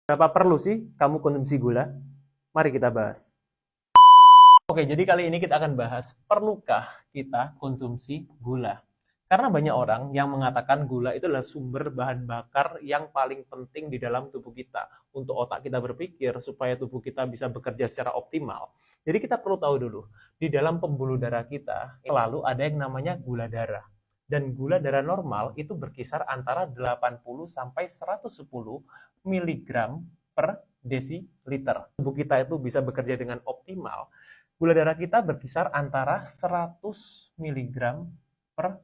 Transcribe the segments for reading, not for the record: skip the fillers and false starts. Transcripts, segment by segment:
Berapa perlu sih kamu konsumsi gula? Mari kita bahas. Oke, jadi kali ini kita akan bahas, perlukah kita konsumsi gula? Karena banyak orang yang mengatakan gula itu adalah sumber bahan bakar yang paling penting di dalam tubuh kita. Untuk otak kita berpikir, supaya tubuh kita bisa bekerja secara optimal. Jadi kita perlu tahu dulu, di dalam pembuluh darah kita, selalu ada yang namanya gula darah. Dan gula darah normal itu berkisar antara 80 sampai 110 miligram per desiliter. Tubuh kita itu bisa bekerja dengan optimal. Gula darah kita berkisar antara 100 miligram per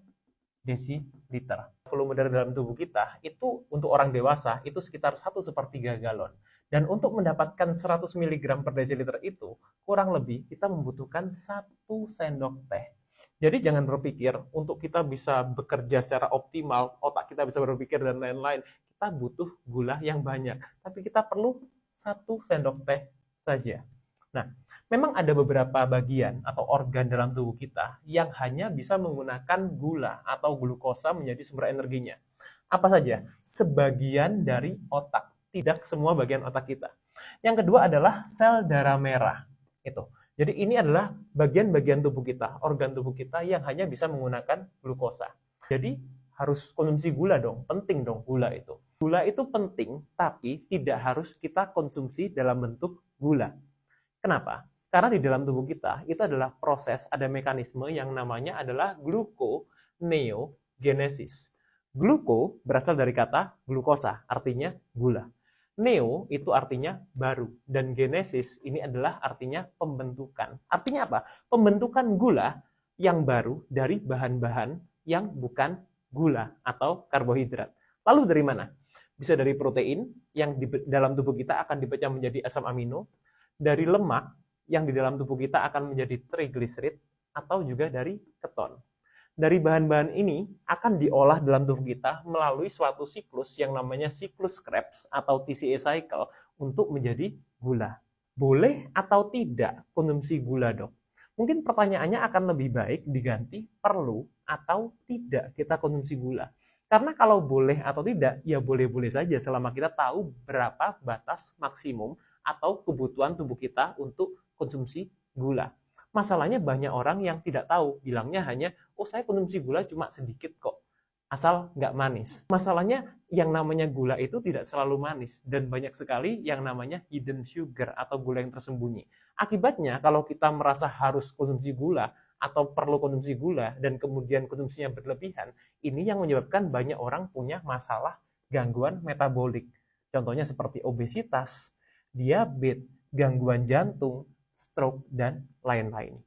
desiliter. Volume darah dalam tubuh kita itu untuk orang dewasa itu sekitar 1/3 galon. Dan untuk mendapatkan 100 miligram per desiliter itu, kurang lebih kita membutuhkan 1 sendok teh. Jadi jangan berpikir untuk kita bisa bekerja secara optimal, otak kita bisa berpikir dan lain-lain, kita butuh gula yang banyak. Tapi kita perlu 1 sendok teh saja. Nah, memang ada beberapa bagian atau organ dalam tubuh kita yang hanya bisa menggunakan gula atau glukosa menjadi sumber energinya. Apa saja? Sebagian dari otak, tidak semua bagian otak kita. Yang kedua adalah sel darah merah. Itu. Jadi ini adalah bagian-bagian tubuh kita, organ tubuh kita yang hanya bisa menggunakan glukosa. Jadi harus konsumsi gula dong, penting dong gula itu. Gula itu penting, tapi tidak harus kita konsumsi dalam bentuk gula. Kenapa? Karena di dalam tubuh kita itu adalah proses, ada mekanisme yang namanya adalah gluconeogenesis. Gluko berasal dari kata glukosa, artinya gula. Neo itu artinya baru, dan genesis ini adalah artinya pembentukan. Artinya apa? Pembentukan gula yang baru dari bahan-bahan yang bukan gula atau karbohidrat. Lalu dari mana? Bisa dari protein yang di dalam tubuh kita akan dipecah menjadi asam amino, dari lemak yang di dalam tubuh kita akan menjadi trigliserid, atau juga dari keton. Dari bahan-bahan ini akan diolah dalam tubuh kita melalui suatu siklus yang namanya siklus Krebs atau TCA cycle untuk menjadi gula. Boleh atau tidak konsumsi gula, dok? Mungkin pertanyaannya akan lebih baik diganti perlu atau tidak kita konsumsi gula. Karena kalau boleh atau tidak, ya boleh-boleh saja selama kita tahu berapa batas maksimum atau kebutuhan tubuh kita untuk konsumsi gula. Masalahnya banyak orang yang tidak tahu, bilangnya hanya, oh saya konsumsi gula cuma sedikit kok, asal nggak manis. Masalahnya yang namanya gula itu tidak selalu manis, dan banyak sekali yang namanya hidden sugar atau gula yang tersembunyi. Akibatnya kalau kita merasa harus konsumsi gula, atau perlu konsumsi gula, dan kemudian konsumsinya berlebihan, ini yang menyebabkan banyak orang punya masalah gangguan metabolik. Contohnya seperti obesitas, diabetes, gangguan jantung, stroke, dan lain-lain.